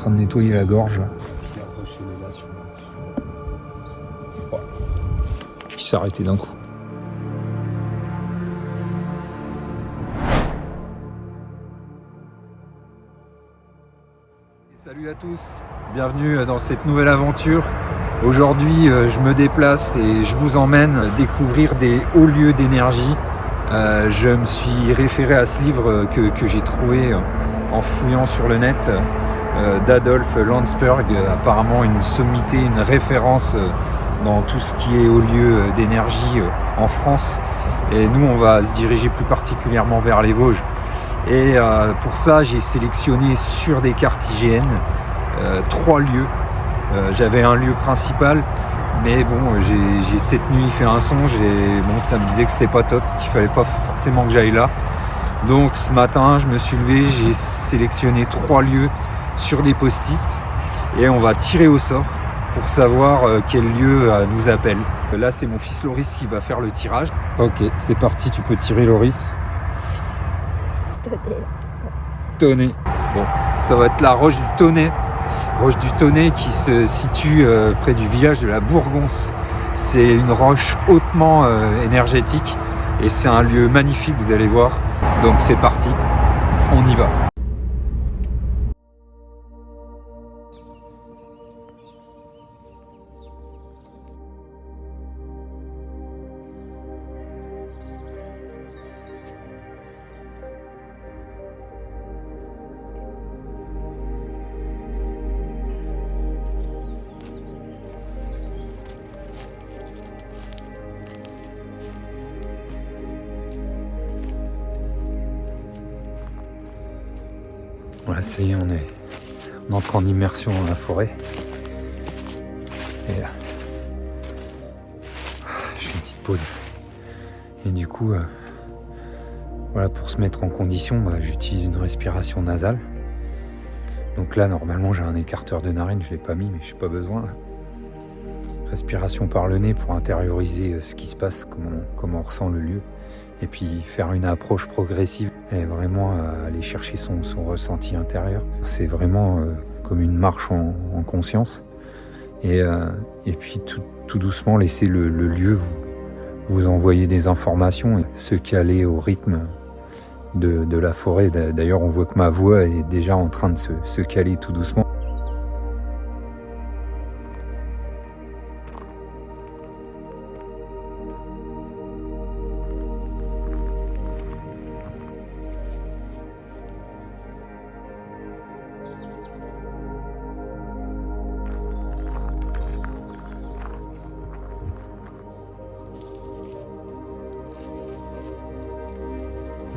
train de nettoyer la gorge. Il s'est arrêté d'un coup. Salut à tous, bienvenue dans cette nouvelle aventure. Aujourd'hui, je me déplace et je vous emmène découvrir des hauts lieux d'énergie. Je me suis référé à ce livre que j'ai trouvé en fouillant sur le net d'Adolf Landsberg, apparemment une sommité, une référence dans tout ce qui est hauts lieux d'énergie en France. Et nous, on va se diriger plus particulièrement vers les Vosges. Et pour ça, j'ai sélectionné sur des cartes IGN 3 lieux. J'avais un lieu principal, mais bon, j'ai cette nuit fait un songe et bon, ça me disait que c'était pas top, qu'il fallait pas forcément que j'aille là. Donc ce matin, je me suis levé, j'ai sélectionné 3 lieux sur des post-it et on va tirer au sort pour savoir quel lieu nous appelle. Là, c'est mon fils Loris qui va faire le tirage. Ok, c'est parti, tu peux tirer, Loris. Tonnet. Bon, ça va être la roche du Tonnet. Roche du Tonnet qui se situe près du village de la Bourgonce. C'est une roche hautement énergétique et c'est un lieu magnifique, vous allez voir. Donc c'est parti, on y va. Voilà, ça y est, on entre en immersion dans la forêt. Et là, je fais une petite pause. Et du coup, voilà, pour se mettre en condition, j'utilise une respiration nasale. Donc là, normalement, j'ai un écarteur de narine, je ne l'ai pas mis, mais je n'ai pas besoin. Là. Respiration par le nez pour intérioriser ce qui se passe, comment on ressent le lieu. Et puis faire une approche progressive et vraiment aller chercher son ressenti intérieur. C'est vraiment comme une marche en conscience. Et puis tout doucement laisser le lieu vous envoyer des informations et se caler au rythme de la forêt. D'ailleurs, on voit que ma voix est déjà en train de se caler tout doucement.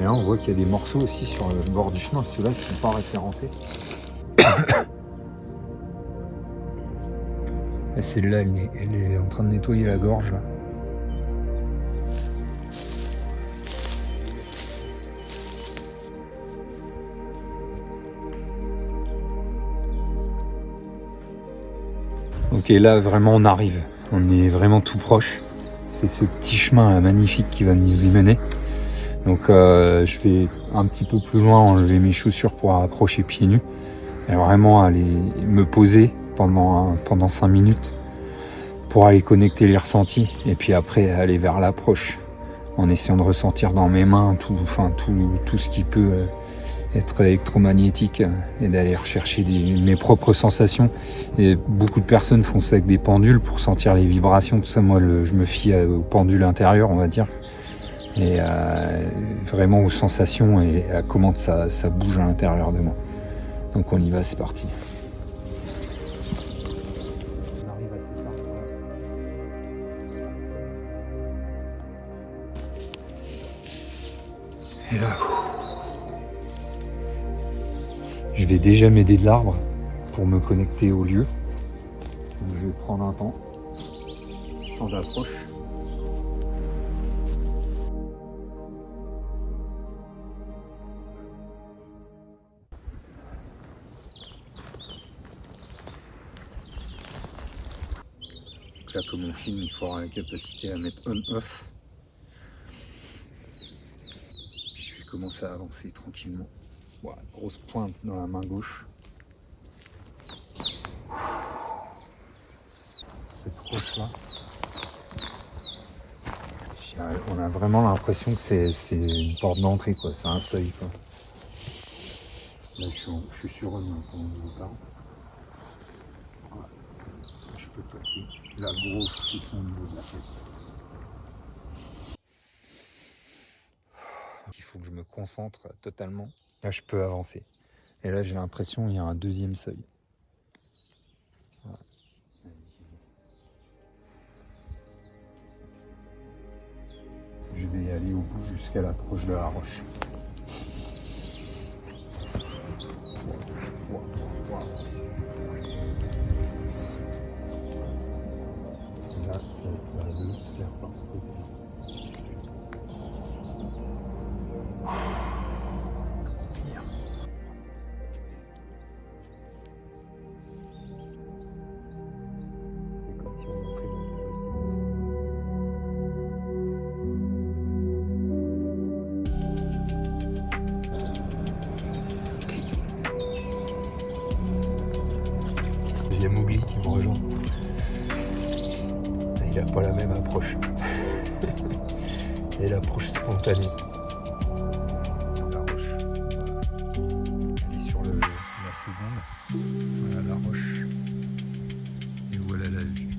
Et là, on voit qu'il y a des morceaux aussi sur le bord du chemin, ceux-là qui ne sont pas référencés. Et celle-là, elle est en train de nettoyer la gorge. Ok, là, vraiment, on arrive. On est vraiment tout proche. C'est ce petit chemin magnifique qui va nous y mener. Donc je vais un petit peu plus loin enlever mes chaussures pour approcher pieds nus et vraiment aller me poser pendant 5 minutes pour aller connecter les ressentis et puis après aller vers l'approche en essayant de ressentir dans mes mains tout ce qui peut être électromagnétique et d'aller rechercher mes propres sensations. Et beaucoup de personnes font ça avec des pendules pour sentir les vibrations, tout ça. Moi, je me fie au pendule intérieur, on va dire. Et vraiment aux sensations et à comment ça bouge à l'intérieur de moi. Donc on y va, c'est parti. On arrive à ces arbres. Et là, je vais déjà m'aider de l'arbre pour me connecter au lieu. Donc je vais prendre un temps d'approche. Là, comme on filme, il faut avoir la capacité à mettre on-off. Puis je vais commencer à avancer tranquillement. Voilà, grosse pointe dans la main gauche. Cette roche-là. On a vraiment l'impression que c'est une porte d'entrée, quoi. C'est un seuil, quoi. Là, je suis sur eux pendant que je vous parle. Voilà. Je peux passer la grosse qui sont au niveau de la tête. Il faut que je me concentre totalement. Là, je peux avancer. Et là, j'ai l'impression qu'il y a un deuxième seuil. Voilà. Je vais aller au bout jusqu'à l'approche de la roche. Là, ça a de se faire par ce côté. C'est comme si on entrait dans une Il y a Mowgli qui me rejoint. Il n'a pas la même approche. Et l'approche spontanée. La roche. Elle est sur la seconde. Voilà la roche. Et voilà la vue.